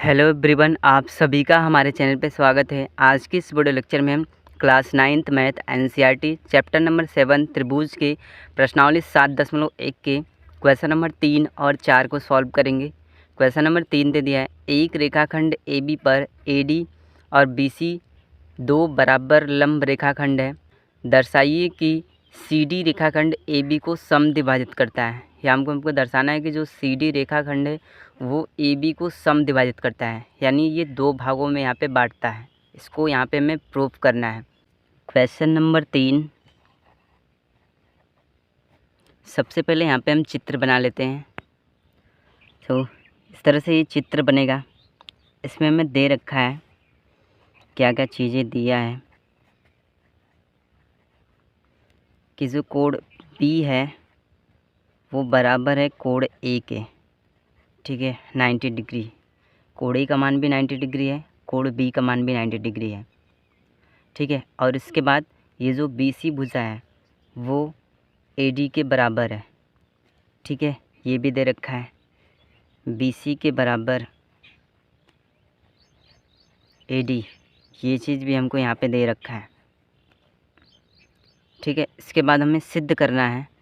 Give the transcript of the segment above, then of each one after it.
Hello everyone, आप सभी का हमारे चैनल पे स्वागत है। आज की इस वीडियो लेक्चर में हम class 9th math NCERT chapter number 7 त्रिभुज के प्रश्नावली 7.1 के क्वेश्चन नंबर 3 और 4 को सॉल्व करेंगे। क्वेश्चन नंबर 3 दे दिया है, एक रेखाखंड AB पर AD और BC दो बराबर लंब रेखाखंड है। दर्शाइए कि CD रेखाखंड AB को समद्विभाजित करता है। या हमको दर्शाना है कि जो CD रेखाखंड है वो AB को समद्विभाजित करता है, यानी ये दो भागों में यहाँ पे बांटता है। इसको यहाँ पे हमें प्रूफ करना है। क्वेश्चन नंबर 3, सबसे पहले यहाँ पे हम चित्र बना लेते हैं। तो इस तरह से ये चित्र बनेगा। इसमें हमें दे रखा है क्या क्या चीज़ें दिया है कि जो कोण B है वो बराबर है कोण A के, ठीक है, 90 डिग्री। कोण A का मान भी 90 डिग्री है, कोण B का मान भी 90 डिग्री है, ठीक है। और इसके बाद ये जो BC भुजा है वो AD के बराबर है, ठीक है, ये भी दे रखा है BC के बराबर AD, ये चीज़ भी हमको यहाँ पे दे रखा है, ठीक है। इसके बाद हमें सिद्ध करना है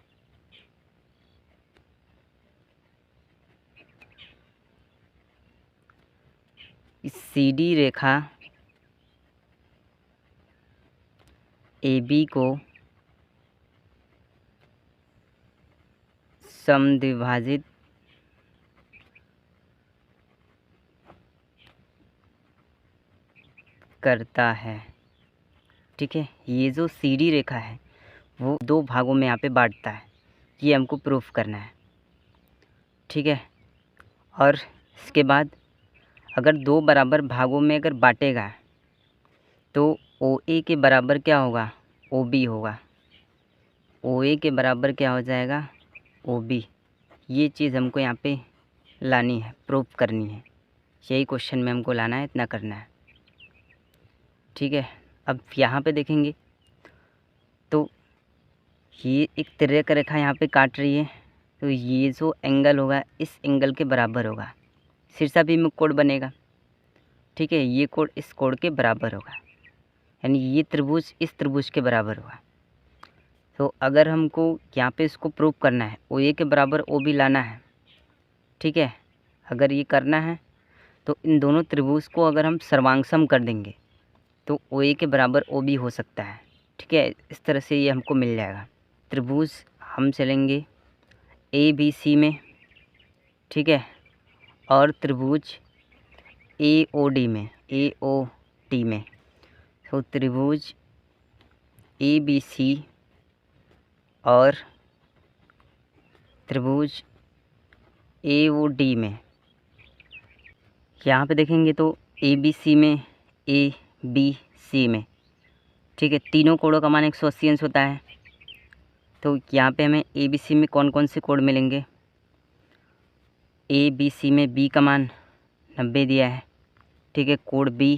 इस CD रेखा AB को समद्विभाजित करता है, ठीक है। ये जो CD रेखा है वो दो भागों में यहाँ पे बांटता है, ये हमको प्रूफ करना है, ठीक है। और इसके बाद अगर दो बराबर भागों में अगर बांटेगा तो OA के बराबर क्या होगा, OB होगा। OA के बराबर क्या हो जाएगा, OB। ये चीज़ हमको यहाँ पे लानी है, प्रूफ करनी है। यही क्वेश्चन में हमको लाना है, इतना करना है, ठीक है। अब यहाँ पे देखेंगे तो ये एक तिर्यक रेखा यहाँ पे काट रही है, तो ये जो एंगल होगा इस एंगल के बराबर होगा, शीर्षाभिमुख कोण बनेगा, ठीक है। ये कोण इस कोण के बराबर होगा, यानी ये त्रिभुज इस त्रिभुज के बराबर होगा। तो अगर हमको यहाँ पे इसको प्रूफ करना है, OA के बराबर OB लाना है, ठीक है। अगर ये करना है तो इन दोनों त्रिभुज को अगर हम सर्वांगसम कर देंगे तो OA के बराबर OB हो सकता है, ठीक है। इस तरह से ये हमको मिल जाएगा। त्रिभुज हम चलेंगे ABC में, ठीक है, और त्रिभुज AOD में, AOD में। तो त्रिभुज ABC और त्रिभुज AOD में यहाँ पे देखेंगे तो ABC में, ABC में, ठीक है, तीनों कोणों का मान 180 अंश होता है। तो यहाँ पे हमें ABC में कौन कौन से कोण मिलेंगे, ABC में B का मान 90 दिया है, ठीक है। कोण B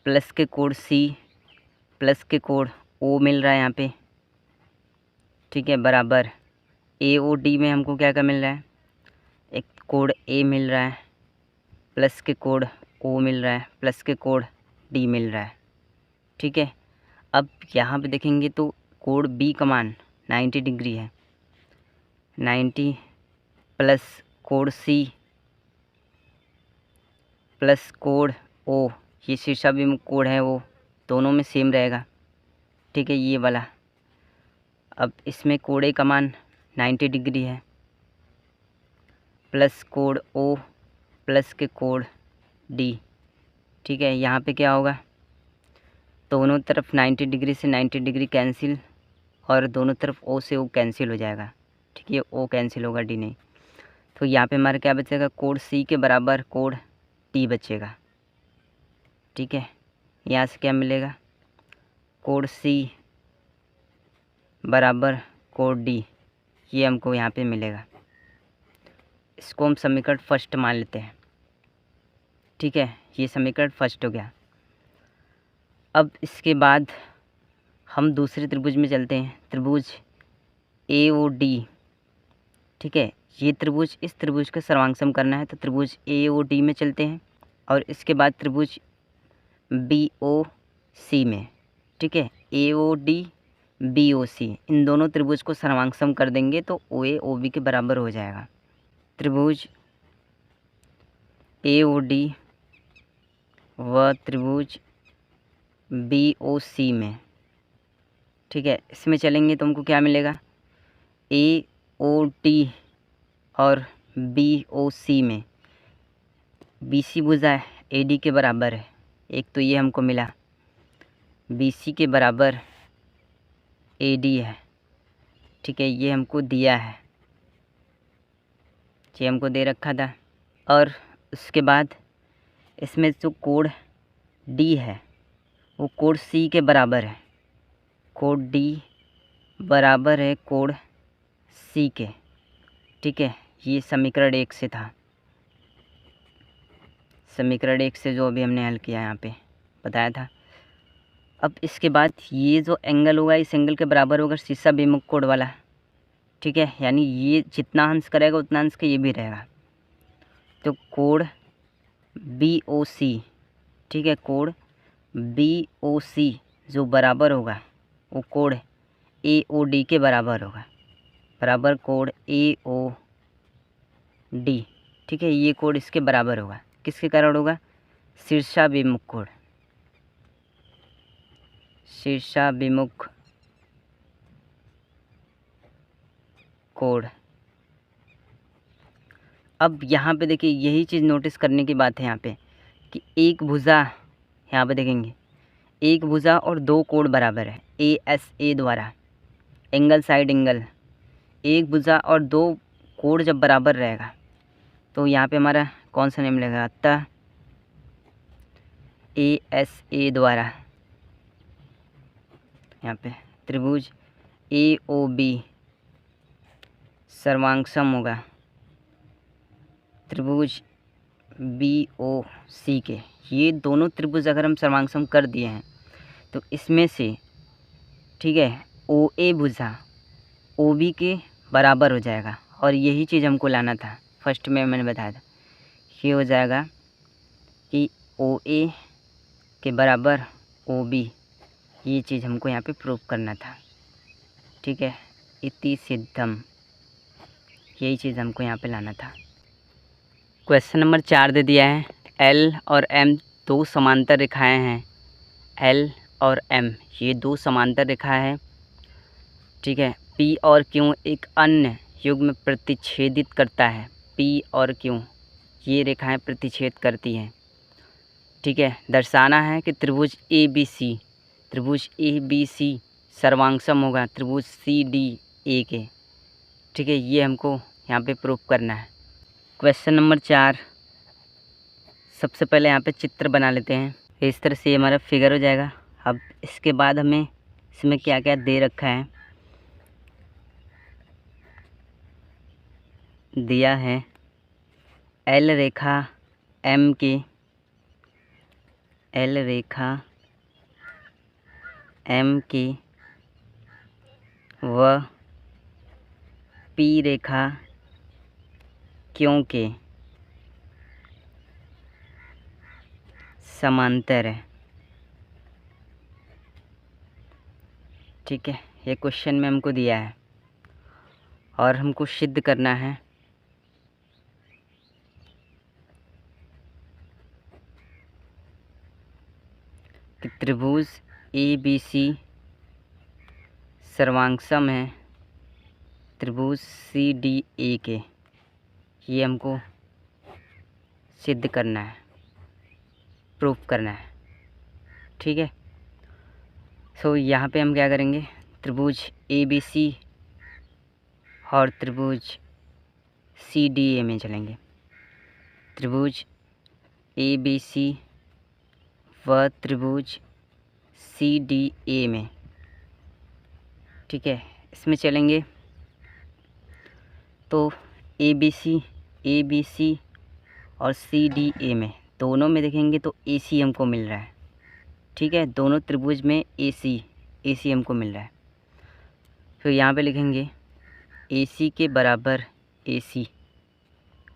प्लस के कोण C प्लस के कोण O मिल रहा है यहाँ पे, ठीक है, बराबर AOD में हमको क्या क्या मिल रहा है, एक कोण A मिल रहा है प्लस के कोण O मिल रहा है प्लस के कोण D मिल रहा है, ठीक है। अब यहाँ पे देखेंगे तो कोण B का मान 90 डिग्री है, 90 प्लस कोण C प्लस कोण O, ये शीर्षाभिमुख कोण है वो दोनों में सेम रहेगा, ठीक है, ये वाला। अब इसमें कोण A का मान 90 डिग्री है प्लस कोण O प्लस के कोण D, ठीक है। यहाँ पे क्या होगा, दोनों तरफ 90 डिग्री से 90 डिग्री कैंसिल और दोनों तरफ O से O कैंसिल हो जाएगा, ठीक है, O कैंसिल होगा, D नहीं। तो यहाँ पे हमारा क्या बचेगा, कोण C के बराबर कोण D बचेगा, ठीक है। यहाँ से क्या मिलेगा, कोण C बराबर कोण D, ये हमको यहाँ पे मिलेगा। इसको हम समीकरण फर्स्ट मान लेते हैं, ठीक है, ये समीकरण फर्स्ट हो गया। अब इसके बाद हम दूसरे त्रिभुज में चलते हैं, त्रिभुज AOD, ठीक है। ये त्रिभुज इस त्रिभुज का सर्वांग सम करना है तो त्रिभुज AOD में चलते हैं और इसके बाद त्रिभुज BOC में। ठीक है, AOD BOC इन दोनों त्रिभुज को सर्वांग सम कर देंगे तो OA OB के बराबर हो जाएगा। त्रिभुज AOD व त्रिभुज BOC में। ठीक है, इसमें चलेंगे तो हमको क्या मिलेगा, AOD और BOC में BC भुजा AD के बराबर है, एक तो ये हमको मिला, BC के बराबर AD है। ठीक है, ये हमको दिया है, ये हमको दे रखा था। और उसके बाद इसमें जो कोण D है वो कोण C के बराबर है, कोण D बराबर है कोण C के। ठीक है, ये समीकरण 1 से था, समीकरण 1 से जो अभी हमने हल किया यहाँ पे बताया था। अब इसके बाद ये जो एंगल होगा इस एंगल के बराबर होगा शीर्ष विमुख कोण वाला। ठीक है, यानी ये जितना अंश करेगा उतना अंश का ये भी रहेगा। तो कोण BOC, ठीक है, कोण BOC जो बराबर होगा वो कोण AOD के बराबर होगा, बराबर कोण AOD। ठीक है, ये कोण इसके बराबर होगा, किसके कारण होगा, शीर्षाभिमुख कोण, शीर्षाभिमुख कोण। अब यहाँ पे देखिए यही चीज़ नोटिस करने की बात है यहाँ पे कि एक भुजा, यहाँ पे देखेंगे एक भुजा और दो कोण बराबर है ASA द्वारा, एंगल साइड एंगल, एक भुजा और दो कोण जब बराबर रहेगा तो यहाँ पे हमारा कौन सा नेम लगेगा, अतः ASA द्वारा यहाँ पे त्रिभुज AOB सर्वांग सम होगा त्रिभुज BOC के। ये दोनों त्रिभुज अगर हम सर्वांग सम कर दिए हैं तो इसमें से, ठीक है, OA भुजा OB के बराबर हो जाएगा और यही चीज़ हमको लाना था, फर्स्ट में मैंने बताया था। ये हो जाएगा कि OA के बराबर OB, ये चीज़ हमको यहाँ पे प्रूव करना था। ठीक है, इति सिद्धम, यही चीज़ हमको यहाँ पे लाना था। क्वेश्चन नंबर 4 दे दिया है, L और M दो समांतर रेखाएं हैं, L और M ये दो समांतर रेखा है। ठीक है, P और Q एक अन्य युग्म प्रतिच्छेदित करता है, P और Q ये रेखाएं प्रतिच्छेद करती हैं। ठीक है, दर्शाना है कि त्रिभुज ABC सर्वांग सम होगा त्रिभुज CDA के। ठीक है, ये हमको यहाँ पे प्रूफ करना है। क्वेश्चन नंबर 4, सबसे पहले यहाँ पे चित्र बना लेते हैं। इस तरह से हमारा फिगर हो जाएगा। अब इसके बाद हमें इसमें क्या क्या दे रखा है, दिया है L रेखा M के, L रेखा M के व P रेखा Q के समांतर है। ठीक है, ये क्वेश्चन में हमको दिया है और हमको सिद्ध करना है कि त्रिभुज ABC सर्वांग सम है त्रिभुज CDA के। ये हमको सिद्ध करना है, प्रूफ करना है। ठीक है, सो यहाँ पे हम क्या करेंगे, त्रिभुज ABC और त्रिभुज CDA में चलेंगे। त्रिभुज ABC व त्रिभुज CDA में। ठीक है, इसमें चलेंगे तो ABC और CDA में दोनों में देखेंगे तो AC हमको मिल रहा है। ठीक है, दोनों त्रिभुज में AC हमको मिल रहा है। फिर यहाँ पे लिखेंगे AC के बराबर AC,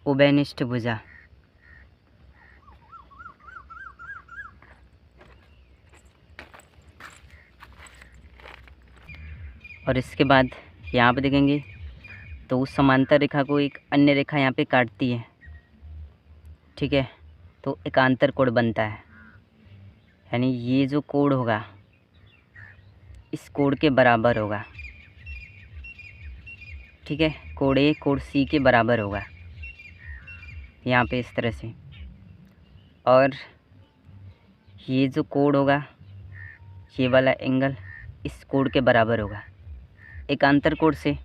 उभयनिष्ठ भुजा। और इसके बाद यहाँ पे देखेंगे तो उस समांतर रेखा को एक अन्य रेखा यहाँ पे काटती है, ठीक है। तो एकांतर कोण बनता है, यानी ये जो कोण होगा इस कोण के बराबर होगा, ठीक है। कोण ए कोण सी के बराबर होगा यहाँ पे इस तरह से। और ये जो कोण होगा, ये वाला एंगल इस कोण के बराबर होगा एकांतर कोण से।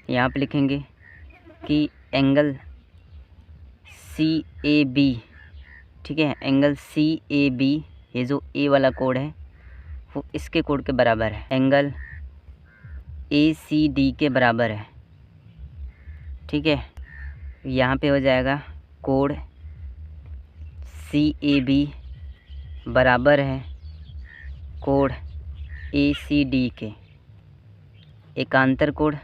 यहाँ पे लिखेंगे कि एंगल CAB, ठीक है। एंगल CAB, ये जो ए वाला कोण है वो इसके कोण के बराबर है, एंगल ACD के बराबर है, ठीक है। यहाँ पे हो जाएगा कोण CAB बराबर है कोण ACD के, एकांतर कोण,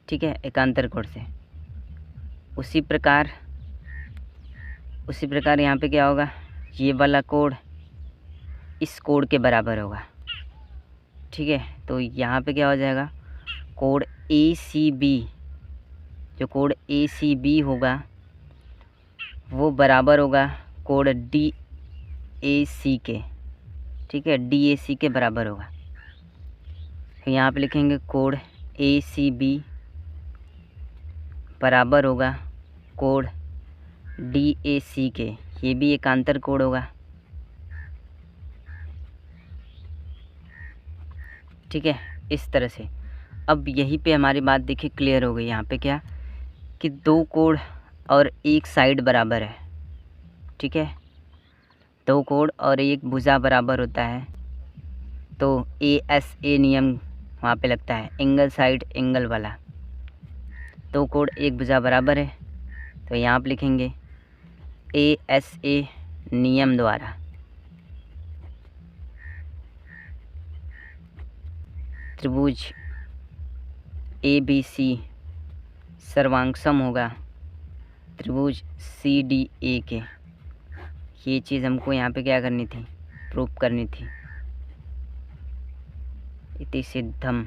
ठीक है, एकांतर कोण से। उसी प्रकार यहाँ पे क्या होगा, ये वाला कोण इस कोण के बराबर होगा, ठीक है। तो यहाँ पे क्या हो जाएगा, कोण ACB, जो कोण ACB होगा वो बराबर होगा कोण DAC के, ठीक है। DAC के बराबर होगा। तो यहाँ पे लिखेंगे कोण ACB बराबर होगा कोण DAC के, ये भी एकांतर कोण होगा, ठीक है। इस तरह से अब यहीं पे हमारी बात देखिए क्लियर हो गई। यहाँ पे क्या कि दो कोण और एक साइड बराबर है, ठीक है। दो कोण और एक भुजा बराबर होता है तो ASA नियम वहाँ पे लगता है, एंगल साइड एंगल वाला। दो कोण एक भुजा बराबर है तो यहाँ पे लिखेंगे ASA नियम द्वारा त्रिभुज ABC सर्वांगसम होगा त्रिभुज CDA के। ये चीज़ हमको यहाँ पे क्या करनी थी, प्रूफ करनी थी। इति सिद्धम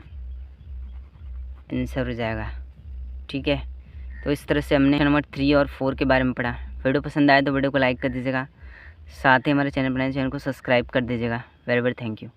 आंसर हो जाएगा, ठीक है। तो इस तरह से हमने नंबर 3 और 4 के बारे में पढ़ा। वीडियो पसंद आए तो वीडियो को लाइक कर दीजिएगा, साथ ही हमारे चैनल बनाए चैनल को सब्सक्राइब कर दीजिएगा। Very very thank you.